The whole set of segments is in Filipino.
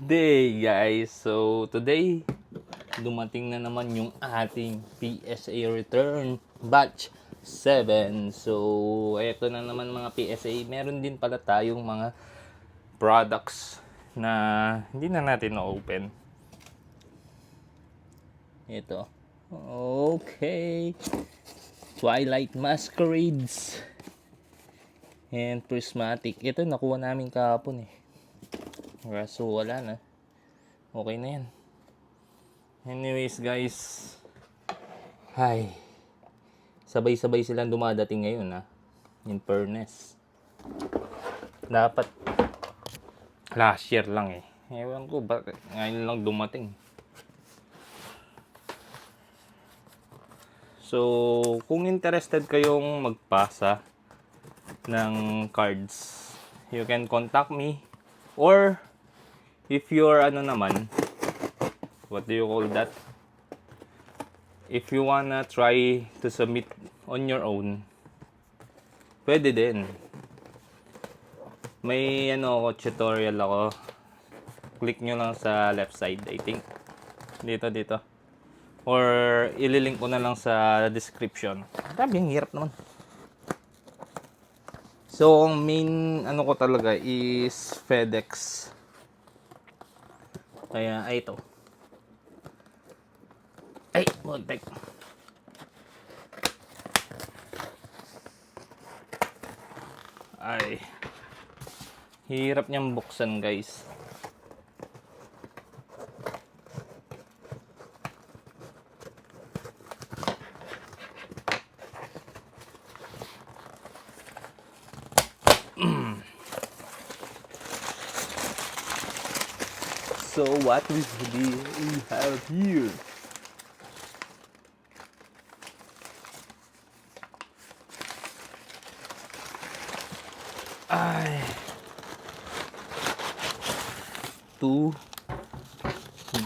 day guys. So today dumating na naman yung ating PSA return batch 7. So eto na naman mga PSA. Meron din pala tayong mga products na hindi na natin na-open. Ito. Okay. Twilight Masquerades and Prismatic. Ito nakuha namin kahapon eh. Kaso wala na. Okay na yan. Anyways guys. Hi. Sabay-sabay silang dumadating ngayon ha. In fairness. Dapat last year lang eh. Ewan ko bakit ngayon lang dumating. So, kung interested kayong magpasa ng cards, you can contact me. Or, if you're what do you call that? If you wanna try to submit on your own, pwede din. May tutorial ako. Click nyo lang sa left side, I think. Dito. Or, ililink ko na lang sa description. Grabe, ang hirap naman. So, ang main ko talaga is FedEx. Kaya, ito. Ay, muntik. Ay. Hirap niyang buksan, guys. So what we have here? Ay. 2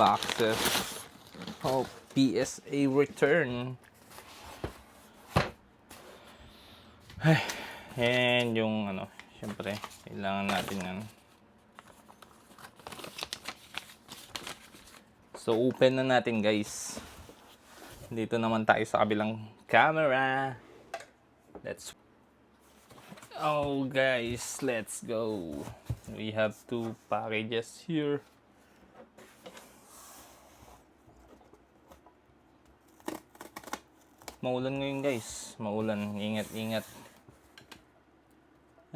boxes of PSA return. Ay. And yung syempre, kailangan natin yan. So, open na natin guys. Dito naman tayo sa kabilang camera. Guys, let's go. We have 2 packages here. Maulan ngayon guys. Maulan. Ingat.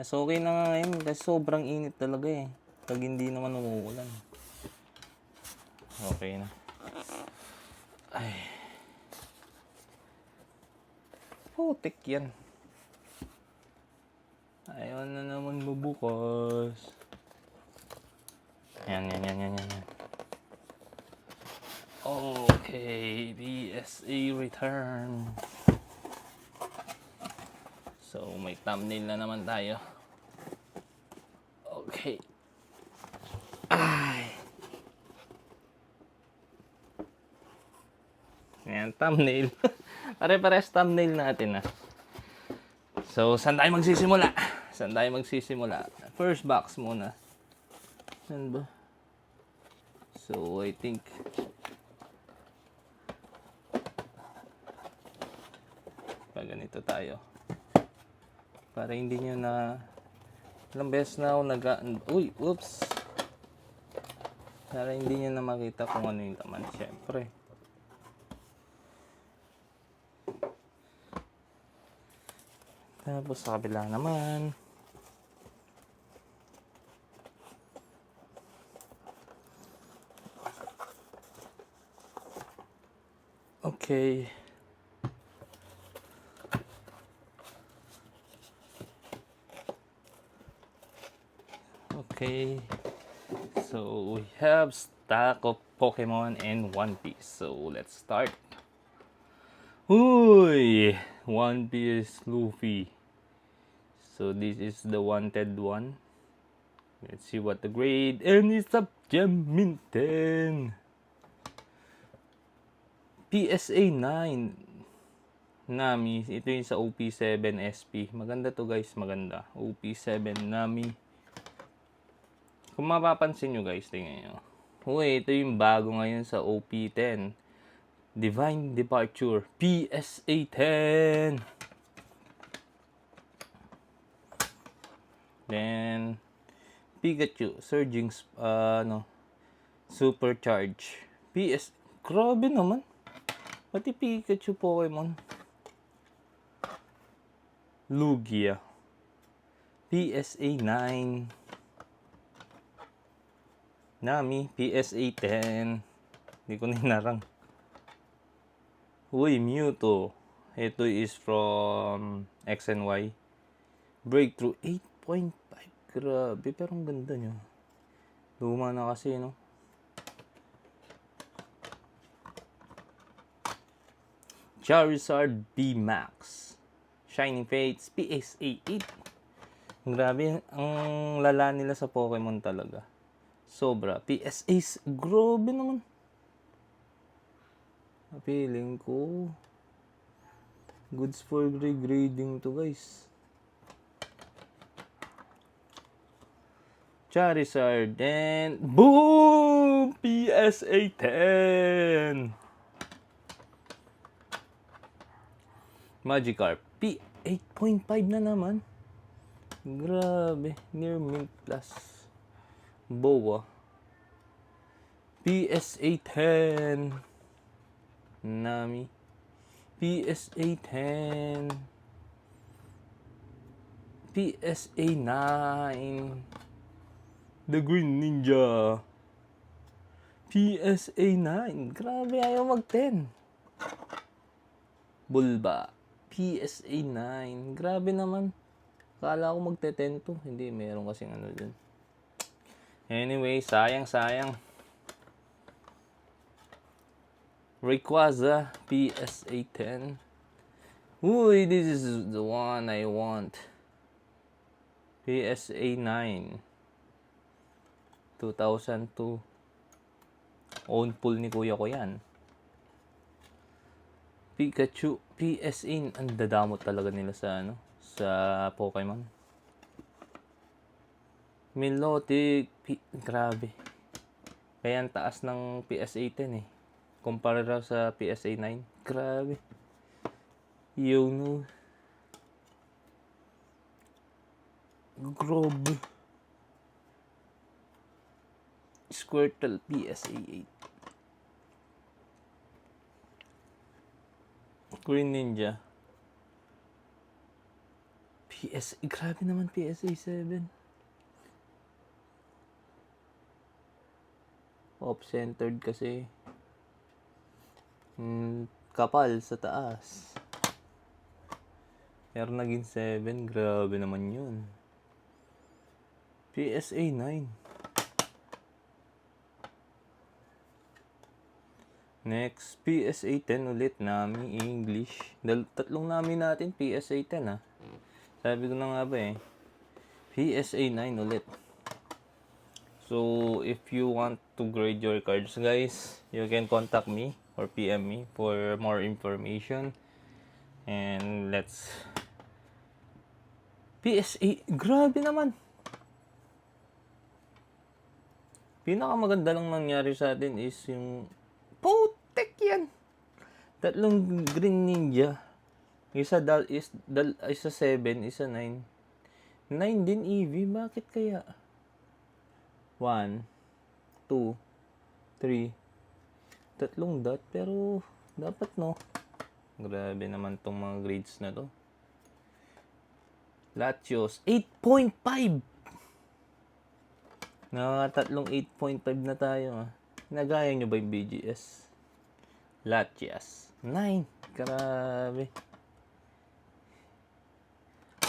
Mas okay na nga ngayon kasi sobrang init talaga eh. Pag hindi naman umuulan. Okay na. Ay. Putik yan. Ayaw na naman bubukas. Yan. Okay. PSA return. So, may thumbnail na naman tayo. Okay. Ay. Yan, thumbnail. Pare-pares thumbnail natin So, saan tayo magsisimula? First box muna. Saan ba? So, I think pag ganito tayo. Para hindi nyo na ilang beses na ako oops. Para hindi nyo na makita kung ano yung laman. Syempre. Tapos sa kabila naman. Okay. Okay. So we have stack of Pokemon and One Piece. So let's start. Uy! One Piece Luffy. So this is the wanted one. Let's see what the grade. And it's a gem mint 10. PSA 9. Nami. Ito yung sa OP7 SP. Maganda to guys. Maganda. OP7 Nami. Kung mapapansin nyo guys, tingnan nyo. Uy, ito yung bago ngayon sa OP10. Divine Departure PSA 10. Then Pikachu Surging Supercharge grabe naman. Pati Pikachu Pokemon. Lugia PSA 9. Nami PSA 10. Hindi ko ninarang. Uy, Mewtwo. Ito is from X and Y. Breakthrough 8.5. Grabe, pero ang ganda nyo. Luma na kasi, no? Charizard B-Max. Shining Fates PSA 8. Grabe, ang lala nila sa Pokemon talaga. Sobra. PSAs, grabe naman. Feeling ko goods for grading to guys. Charizard and boom! PSA 10. Magikarp P8.5 na naman. Grabe, near mint plus. Boa PSA 10. Nami PSA 10. PSA 9. The Green Ninja PSA 9. Grabe, ayaw mag-10. Bulba PSA 9. Grabe naman. Kala ko magte-10 to. Hindi, meron kasing ano dun. Anyway, sayang. Rayquaza PSA 10. Uy, this is the one I want. PSA 9. 2002. Own pool ni kuya ko yan. Pikachu PSA. Ang dadamot talaga nila sa sa Pokemon. Milotic grabe. Kaya ang taas ng PSA 10 eh. Kumpara raw sa PSA 9. Grabe. Grabe. Squirtle PSA 8. Green Ninja PSA. Grabe naman PSA 7. Off-centered kasi. Kapal sa taas. Pero naging 7. Grabe naman yun. PSA 9. Next, PSA 10 ulit. Nami English. Tatlong Nami natin PSA 10 ha. Sabi ko na nga ba eh. PSA 9 ulit. So, if you want to grade your cards guys, you can contact me or PM me for more information. And let's PSA, grabe naman. Pinakamaganda lang nangyari sa atin is yung Potek yan. Tatlong Green Ninja. Isa 7, isa 9. 9 din EV, bakit kaya? 1 2 3 tatlong dot, pero dapat no. Grabe naman tong mga grades na to. Latios 8.5. Tatlong 8.5 na tayo ah. Nagaya nyo ba yung BGS? Latias 9. Grabe.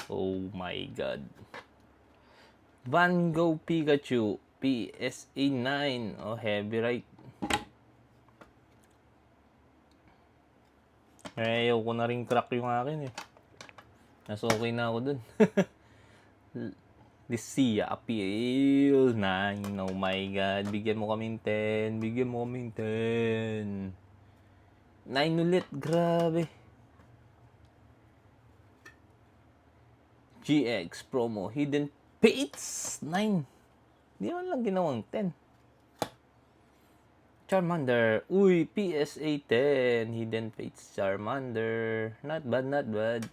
Oh my god. Van Gogh Pikachu PSA 9. Oh, heavy right. Ayaw ko na rin crack yung akin eh. Nas okay na ako dun. Lucia Appeal 9. Oh my god. Bigyan mo kaming 10. Bigyan mo kaming 10. 9 ulit. Grabe. GX promo. Hidden Fates 9. Di man lang ginawang 10. Charmander. Uy, PSA 10. Hidden Fates Charmander. Not bad, not bad.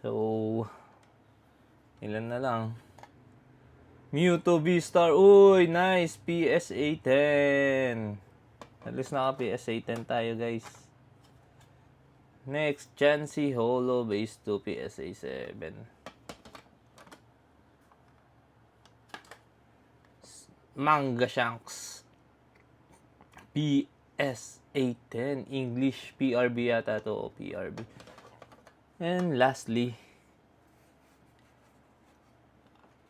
So, ilan na lang? Mewtwo V-Star. Uy, nice. PSA 10. At least naka PSA 10 tayo, guys. Next, Chansey Holo Base 2 PSA 7. Manga Shanks. PSA 10. English PRB yata to. O PRB. And lastly,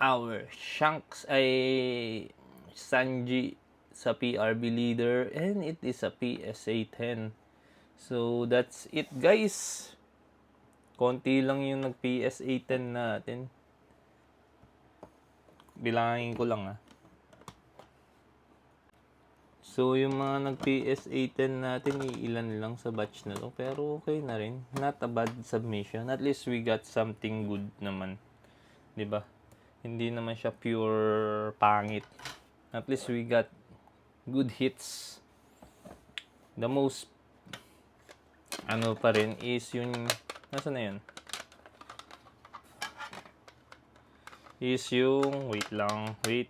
our Shanks ay Sanji sa PRB leader. And it is a PSA 10. So, that's it, guys. Konti lang yung nag-PSA 10 natin. Bilangin ko lang, So, yung mga nag-PSA 10 natin, ilan lang sa batch na to. Pero okay na rin. Not a bad submission. At least we got something good naman. 'Di ba? Hindi naman siya pure pangit. At least we got good hits. The most pa rin is yung nasa na yun? Is yung wait lang. Wait.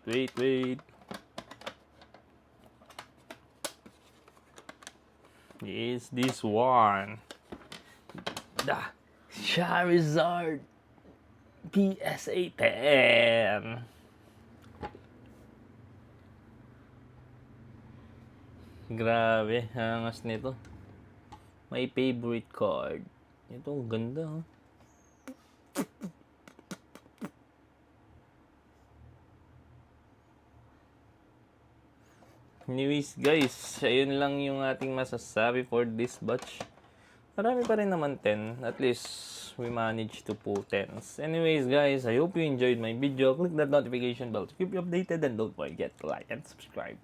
Is this one. The Charizard PSA 10. Grabe, hangas nito. My favorite card. Ito, ang ganda, Anyways, guys, ayun lang yung ating masasabi for this batch. Marami pa rin naman 10. At least, we managed to pull 10s. Anyways, guys, I hope you enjoyed my video. Click that notification bell to keep you updated and don't forget to like and subscribe.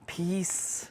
Peace!